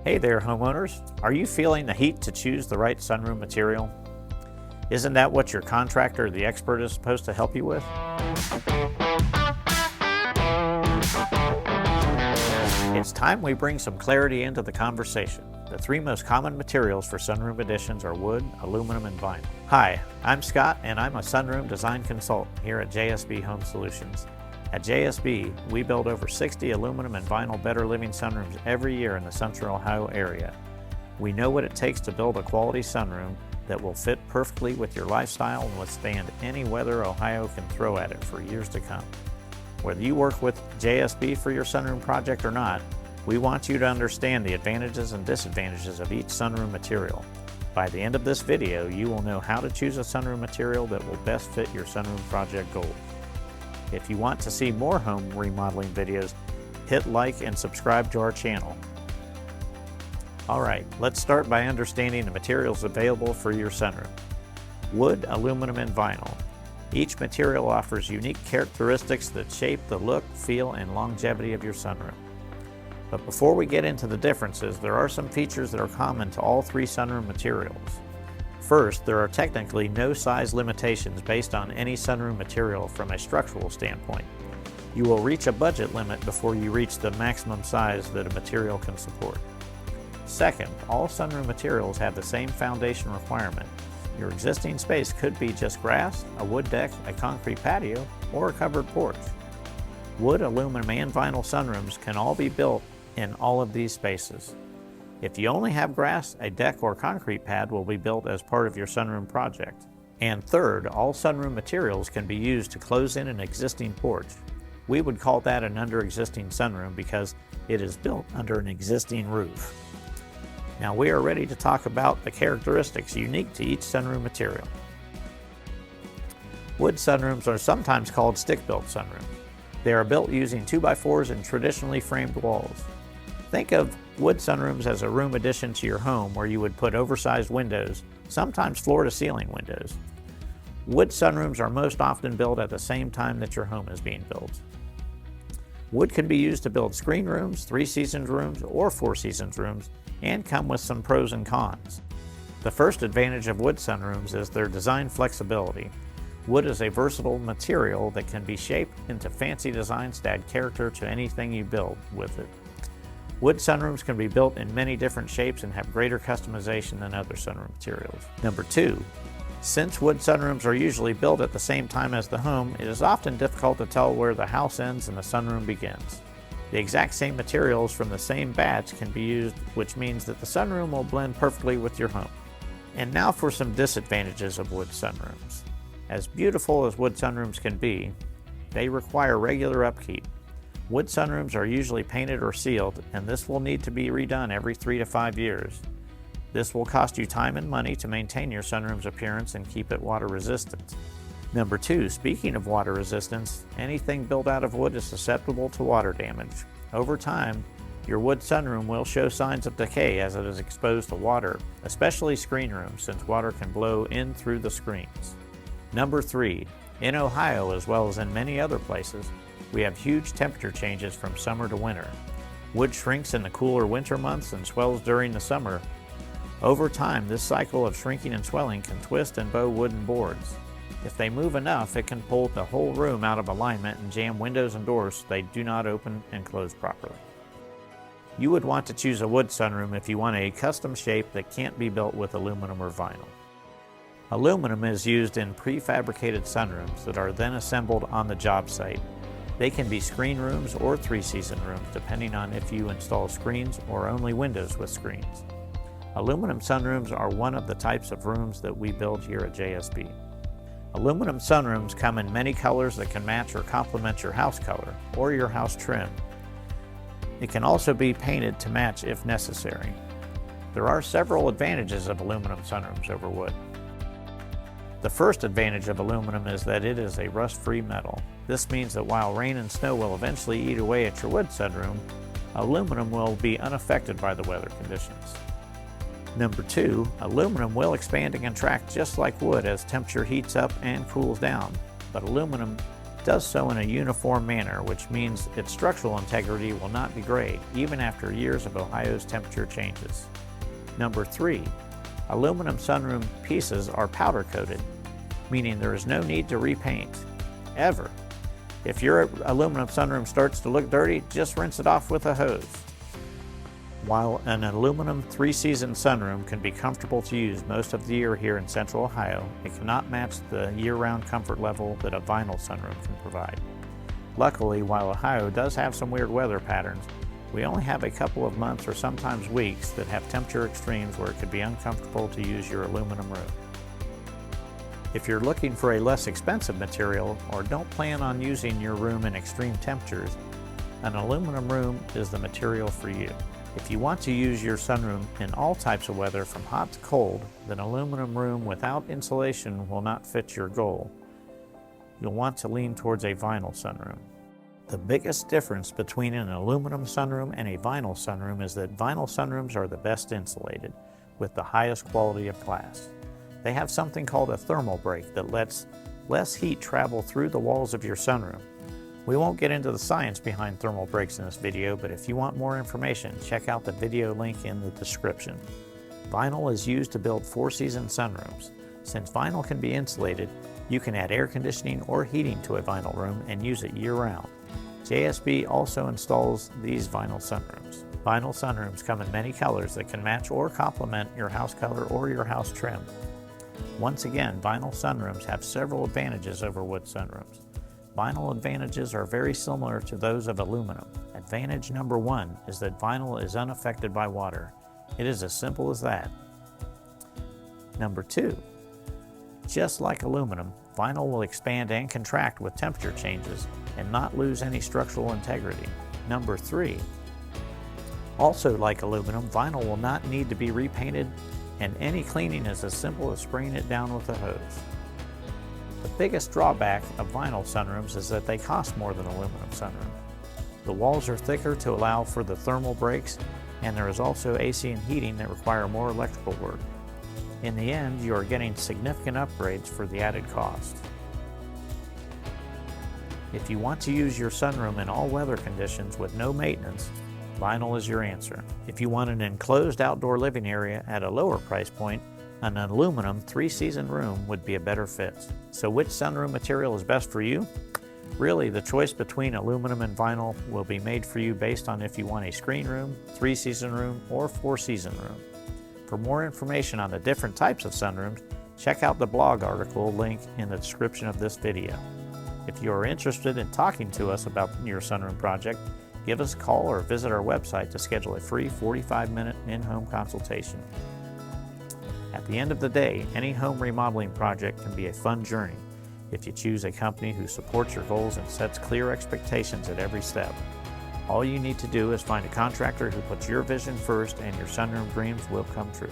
Hey there, homeowners. Are you feeling the heat to choose the right sunroom material? Isn't that what your contractor or the expert is supposed to help you with? It's time we bring some clarity into the conversation. The three most common materials for sunroom additions are wood, aluminum, and vinyl. Hi, I'm Scott, and I'm a sunroom design consultant here at JSB Home Solutions. At JSB, we build over 60 aluminum and vinyl Better Living sunrooms every year in the Central Ohio area. We know what it takes to build a quality sunroom that will fit perfectly with your lifestyle and withstand any weather Ohio can throw at it for years to come. Whether you work with JSB for your sunroom project or not, we want you to understand the advantages and disadvantages of each sunroom material. By the end of this video, you will know how to choose a sunroom material that will best fit your sunroom project goals. If you want to see more home remodeling videos, hit like and subscribe to our channel. Alright, let's start by understanding the materials available for your sunroom. Wood, aluminum, and vinyl. Each material offers unique characteristics that shape the look, feel, and longevity of your sunroom. But before we get into the differences, there are some features that are common to all three sunroom materials. First, there are technically no size limitations based on any sunroom material from a structural standpoint. You will reach a budget limit before you reach the maximum size that a material can support. Second, all sunroom materials have the same foundation requirement. Your existing space could be just grass, a wood deck, a concrete patio, or a covered porch. Wood, aluminum, and vinyl sunrooms can all be built in all of these spaces. If you only have grass, a deck or concrete pad will be built as part of your sunroom project. And third, all sunroom materials can be used to close in an existing porch. We would call that an under-existing sunroom because it is built under an existing roof. Now we are ready to talk about the characteristics unique to each sunroom material. Wood sunrooms are sometimes called stick-built sunrooms. They are built using 2x4s and traditionally framed walls. Think of wood sunrooms as a room addition to your home where you would put oversized windows, sometimes floor-to-ceiling windows. Wood sunrooms are most often built at the same time that your home is being built. Wood can be used to build screen rooms, 3-seasons rooms, or 4-seasons rooms, and come with some pros and cons. The first advantage of wood sunrooms is their design flexibility. Wood is a versatile material that can be shaped into fancy designs to add character to anything you build with it. Wood sunrooms can be built in many different shapes and have greater customization than other sunroom materials. Number 2, since wood sunrooms are usually built at the same time as the home, it is often difficult to tell where the house ends and the sunroom begins. The exact same materials from the same batch can be used, which means that the sunroom will blend perfectly with your home. And now for some disadvantages of wood sunrooms. As beautiful as wood sunrooms can be, they require regular upkeep. Wood sunrooms are usually painted or sealed, and this will need to be redone every 3 to 5 years. This will cost you time and money to maintain your sunroom's appearance and keep it water resistant. Number 2, speaking of water resistance, anything built out of wood is susceptible to water damage. Over time, your wood sunroom will show signs of decay as it is exposed to water, especially screen rooms, since water can blow in through the screens. Number 3, in Ohio as well as in many other places, we have huge temperature changes from summer to winter. Wood shrinks in the cooler winter months and swells during the summer. Over time, this cycle of shrinking and swelling can twist and bow wooden boards. If they move enough, it can pull the whole room out of alignment and jam windows and doors so they do not open and close properly. You would want to choose a wood sunroom if you want a custom shape that can't be built with aluminum or vinyl. Aluminum is used in prefabricated sunrooms that are then assembled on the job site. They can be screen rooms or 3-season rooms depending on if you install screens or only windows with screens. Aluminum sunrooms are one of the types of rooms that we build here at JSB. Aluminum sunrooms come in many colors that can match or complement your house color or your house trim. It can also be painted to match if necessary. There are several advantages of aluminum sunrooms over wood. The first advantage of aluminum is that it is a rust-free metal. This means that while rain and snow will eventually eat away at your wood sunroom, aluminum will be unaffected by the weather conditions. Number 2, aluminum will expand and contract just like wood as temperature heats up and cools down, but aluminum does so in a uniform manner, which means its structural integrity will not degrade even after years of Ohio's temperature changes. Number 3. Aluminum sunroom pieces are powder coated, meaning there is no need to repaint, ever. If your aluminum sunroom starts to look dirty, just rinse it off with a hose. While an aluminum 3-season sunroom can be comfortable to use most of the year here in Central Ohio, it cannot match the year-round comfort level that a vinyl sunroom can provide. Luckily, while Ohio does have some weird weather patterns, we only have a couple of months or sometimes weeks that have temperature extremes where it could be uncomfortable to use your aluminum room. If you're looking for a less expensive material or don't plan on using your room in extreme temperatures, an aluminum room is the material for you. If you want to use your sunroom in all types of weather from hot to cold, then an aluminum room without insulation will not fit your goal. You'll want to lean towards a vinyl sunroom. The biggest difference between an aluminum sunroom and a vinyl sunroom is that vinyl sunrooms are the best insulated, with the highest quality of glass. They have something called a thermal break that lets less heat travel through the walls of your sunroom. We won't get into the science behind thermal breaks in this video, but if you want more information, check out the video link in the description. Vinyl is used to build 4-season sunrooms. Since vinyl can be insulated, you can add air conditioning or heating to a vinyl room and use it year-round. JSB also installs these vinyl sunrooms. Vinyl sunrooms come in many colors that can match or complement your house color or your house trim. Once again, vinyl sunrooms have several advantages over wood sunrooms. Vinyl advantages are very similar to those of aluminum. Advantage number 1 is that vinyl is unaffected by water. It is as simple as that. Number 2, just like aluminum, vinyl will expand and contract with temperature changes and not lose any structural integrity. Number 3, also like aluminum, vinyl will not need to be repainted, and any cleaning is as simple as spraying it down with a hose. The biggest drawback of vinyl sunrooms is that they cost more than aluminum sunrooms. The walls are thicker to allow for the thermal breaks, and there is also AC and heating that require more electrical work. In the end, you are getting significant upgrades for the added cost. If you want to use your sunroom in all weather conditions with no maintenance, vinyl is your answer. If you want an enclosed outdoor living area at a lower price point, an aluminum 3-season room would be a better fit. So which sunroom material is best for you? Really, the choice between aluminum and vinyl will be made for you based on if you want a screen room, 3-season room, or 4-season room. For more information on the different types of sunrooms, check out the blog article link in the description of this video. If you are interested in talking to us about your sunroom project, give us a call or visit our website to schedule a free 45-minute in-home consultation. At the end of the day, any home remodeling project can be a fun journey if you choose a company who supports your goals and sets clear expectations at every step. All you need to do is find a contractor who puts your vision first, and your sunroom dreams will come true.